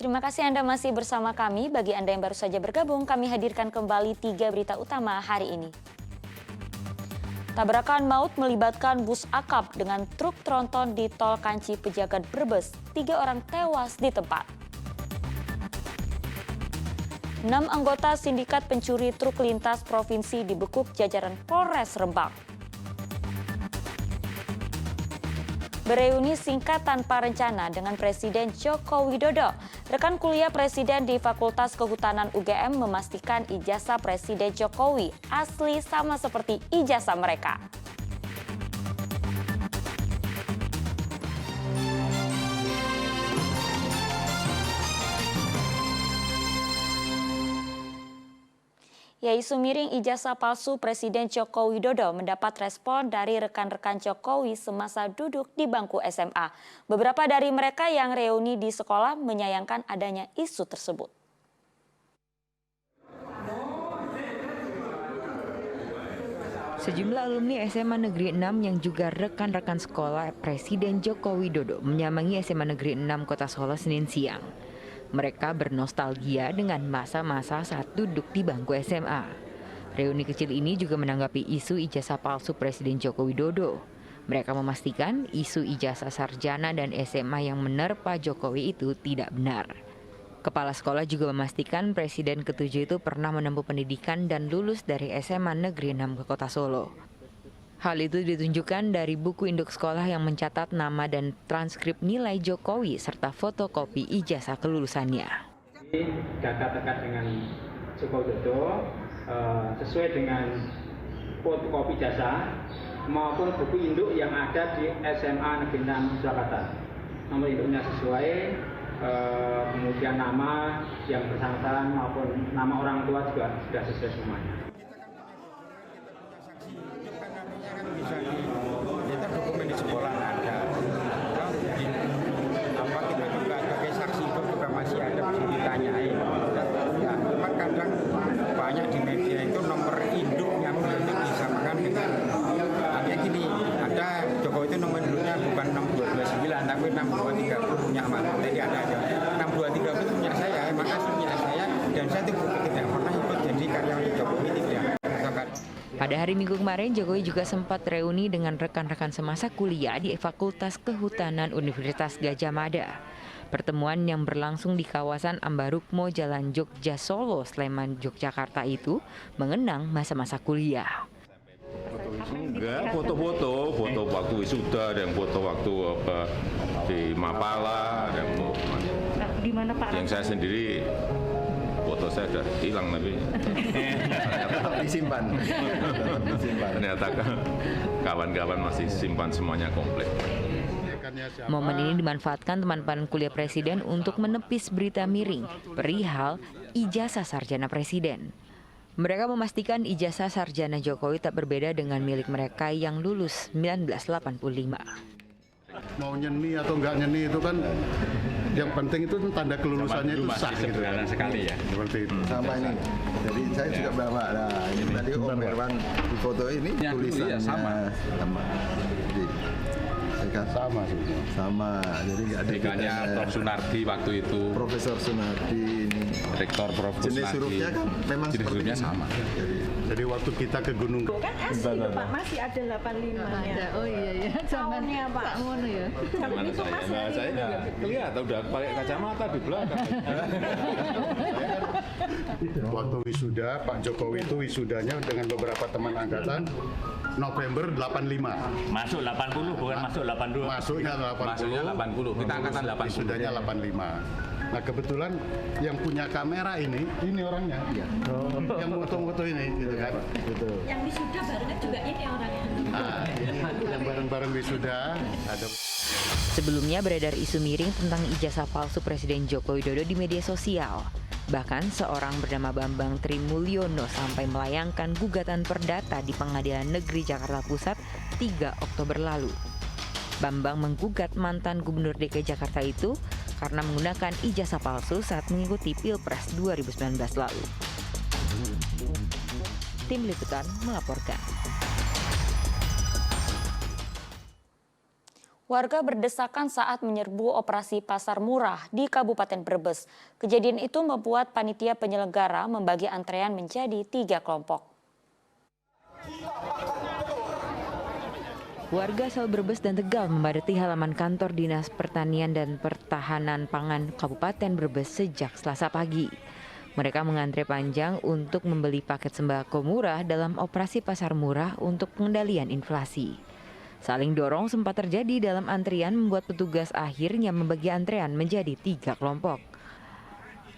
Terima kasih Anda masih bersama kami. Bagi Anda yang baru saja bergabung, kami hadirkan kembali 3 berita utama hari ini. Tabrakan maut melibatkan bus akap dengan truk tronton di Tol Kanci Pejagan Brebes. 3 orang tewas di tempat. 6 anggota sindikat pencuri truk lintas provinsi dibekuk jajaran Polres Rembang. Bereuni singkat tanpa rencana dengan Presiden Joko Widodo. Rekan kuliah Presiden di Fakultas Kehutanan UGM memastikan ijazah Presiden Jokowi asli sama seperti ijazah mereka. Ya, isu miring ijazah palsu Presiden Joko Widodo mendapat respon dari rekan-rekan Jokowi semasa duduk di bangku SMA. Beberapa dari mereka yang reuni di sekolah menyayangkan adanya isu tersebut. Sejumlah alumni SMA Negeri 6 yang juga rekan-rekan sekolah Presiden Joko Widodo menyambangi SMA Negeri 6 Kota Solo Senin siang. Mereka bernostalgia dengan masa-masa saat duduk di bangku SMA. Reuni kecil ini juga menanggapi isu ijazah palsu Presiden Joko Widodo. Mereka memastikan isu ijazah sarjana dan SMA yang menerpa Jokowi itu tidak benar. Kepala sekolah juga memastikan Presiden ke-7 itu pernah menempuh pendidikan dan lulus dari SMA Negeri 6 ke Kota Solo. Hal itu ditunjukkan dari buku induk sekolah yang mencatat nama dan transkrip nilai Jokowi serta fotokopi ijazah kelulusannya. Data terkait dengan Joko Widodo sesuai dengan fotokopi ijazah maupun buku induk yang ada di SMA Negeri 6 Surakarta. Nomor induknya sesuai, kemudian nama yang bersangkutan maupun nama orang tua juga sudah sesuai semuanya. Kita dokumen di sekolah ada, kita juga sebagai saksi itu juga masih ada bisa ditanyain. Ya, cuma kadang banyak di media itu nomor induknya belum disamakan dengan kayak gini. Ada Jokowi itu nomor induknya bukan 6229 tapi 6230 punya Ahmad. Jadi ada aja 6230 itu punya saya, emang aslinya saya dan saya itu tidak pernah ikut jadi karyawan Jokowi tidak. Pada hari Minggu kemarin, Jokowi juga sempat reuni dengan rekan-rekan semasa kuliah di Fakultas Kehutanan Universitas Gadjah Mada. Pertemuan yang berlangsung di kawasan Ambarukmo, Jalan Jogja Solo, Sleman, Yogyakarta itu mengenang masa-masa kuliah. Enggak, foto-foto waktu wisuda, dan foto waktu di Mapala, dan di mana Pak? Yang saya sendiri foto saya sudah hilang tapi disimpan. Ternyata kawan-kawan masih simpan semuanya komplit. Momen ini dimanfaatkan teman-teman kuliah Presiden untuk menepis berita miring perihal ijazah sarjana Presiden. Mereka memastikan ijazah sarjana Jokowi tak berbeda dengan milik mereka yang lulus 1985. Mau nyeni atau enggak nyeni itu kan yang penting itu tanda kelulusannya itu sah gitu. Sederhana sekali ya. Seperti itu. Sama ini. Jadi saya juga bawa. Nah, ini tadi Om Herwan di foto ini tulisannya sama. Jadi, sama sebenarnya. sama. Jadi enggak ada Dekannya Prof. Sunardi waktu itu. Profesor Sunardi ini. Rektor Prof. Sunardi. Jenis hurufnya kan memang jenis seperti hurufnya ini. sama. Jadi waktu kita ke Gunung Kan asli itu Pak, masih ada 85-nya. Oh iya, Tahunnya Pak. Ngono ya. Kalau itu masih ada. Saya nggak kelihatan udah pakai kacamata di belakang. waktu wisuda, Pak Jokowi itu wisudanya dengan beberapa teman angkatan November 85. Masuk 80 bukan masuk 82. Masuknya 80. Masuknya 80. Kita angkatan 80. Wisudanya 85. Nah kebetulan yang punya kamera ini orangnya, yang foto-foto ini, gitu kan? Gitu. Yang wisuda barengan juga ini orangnya. Ini yang bareng-bareng wisuda ada. Sebelumnya beredar isu miring tentang ijazah palsu Presiden Joko Widodo di media sosial. Bahkan seorang bernama Bambang Trimulyono sampai melayangkan gugatan perdata di Pengadilan Negeri Jakarta Pusat 3 Oktober lalu. Bambang menggugat mantan Gubernur DKI Jakarta itu karena menggunakan ijazah palsu saat mengikuti Pilpres 2019 lalu. Tim Liputan melaporkan. Warga berdesakan saat menyerbu operasi pasar murah di Kabupaten Brebes. Kejadian itu membuat panitia penyelenggara membagi antrean menjadi 3 kelompok. Warga asal Brebes dan Tegal memadati halaman kantor Dinas Pertanian dan Pertahanan Pangan Kabupaten Brebes sejak Selasa pagi. Mereka mengantre panjang untuk membeli paket sembako murah dalam operasi pasar murah untuk pengendalian inflasi. Saling dorong sempat terjadi dalam antrian membuat petugas akhirnya membagi antrean menjadi 3 kelompok.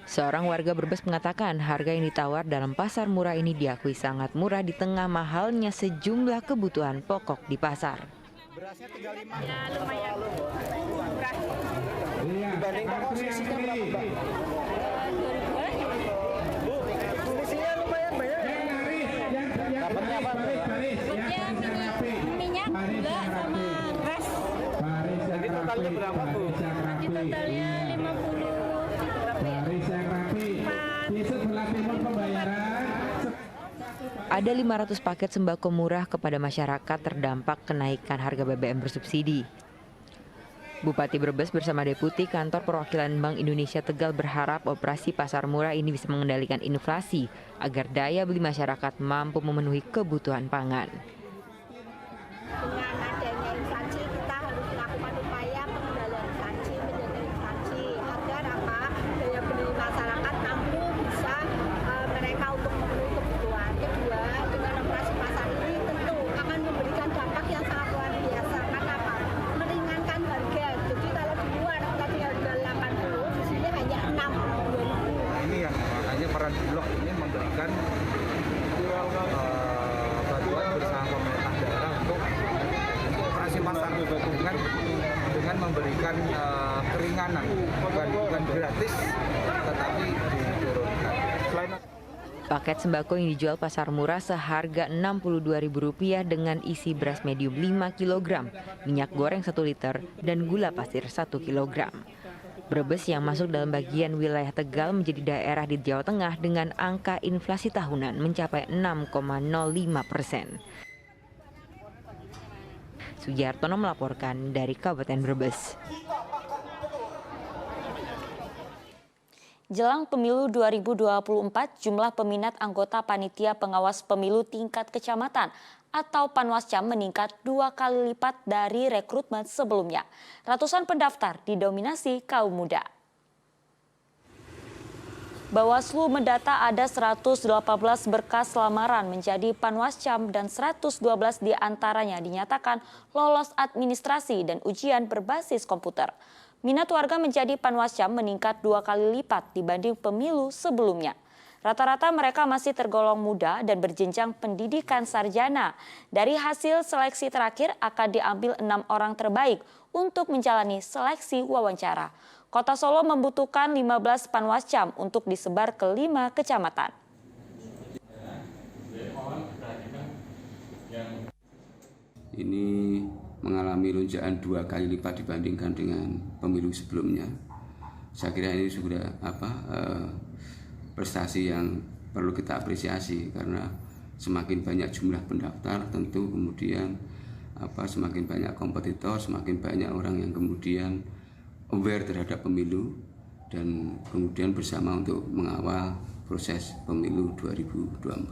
Seorang warga Brebes mengatakan harga yang ditawar dalam pasar murah ini diakui sangat murah di tengah mahalnya sejumlah kebutuhan pokok di pasar. Berasnya 35. Ya lumayan murah. Dibandingkan posisinya berapa, Mbak? 2.000. Bu, posisinya lumayan banyak. Dapatnya apa? Minyak, gula, sama beras. Jadi totalnya berapa, Bu? Nanti totalnya 50. Ada 500 paket sembako murah kepada masyarakat terdampak kenaikan harga BBM bersubsidi. Bupati Brebes bersama Deputi Kantor Perwakilan Bank Indonesia Tegal berharap operasi pasar murah ini bisa mengendalikan inflasi agar daya beli masyarakat mampu memenuhi kebutuhan pangan. Dengan adanya inflasi, kita harus melakukan upaya pengendalian inflasi, menjaga inflasi agar daya beli masyarakat mampu bisa mereka untuk memenuhi kebutuhan. Kedua, dengan operasi pasar ini tentu akan memberikan dampak yang sangat luar biasa. Karena apa? Meringankan harga. Jadi kalau di luar tadi harga 80, di sini hanya 6. Ini yang makanya peran Bulog ini memberikan bantuan bersama pemerintah daerah untuk operasi pasar dengan memberikan keringanan, bukan gratis tetapi diturunkan. Selain Paket sembako yang dijual pasar murah seharga Rp62.000 dengan isi beras medium 5 kg, minyak goreng 1 liter, dan gula pasir 1 kg. Brebes yang masuk dalam bagian wilayah Tegal menjadi daerah di Jawa Tengah dengan angka inflasi tahunan mencapai 6,05%. Sugihartono melaporkan dari Kabupaten Brebes. Jelang pemilu 2024, jumlah peminat anggota Panitia Pengawas Pemilu tingkat kecamatan atau Panwascam meningkat 2 kali lipat dari rekrutmen sebelumnya. Ratusan pendaftar didominasi kaum muda. Bawaslu mendata ada 118 berkas lamaran menjadi Panwascam dan 112 diantaranya dinyatakan lolos administrasi dan ujian berbasis komputer. Minat warga menjadi Panwascam meningkat 2 kali lipat dibanding pemilu sebelumnya. Rata-rata mereka masih tergolong muda dan berjenjang pendidikan sarjana. Dari hasil seleksi terakhir akan diambil 6 orang terbaik untuk menjalani seleksi wawancara. Kota Solo membutuhkan 15 Panwascam untuk disebar ke 5 kecamatan. Ini mengalami lonjakan 2 kali lipat dibandingkan dengan pemilu sebelumnya. Saya kira ini sudah prestasi yang perlu kita apresiasi karena semakin banyak jumlah pendaftar tentu kemudian semakin banyak kompetitor, semakin banyak orang yang kemudian aware terhadap pemilu dan kemudian bersama untuk mengawal proses pemilu 2024.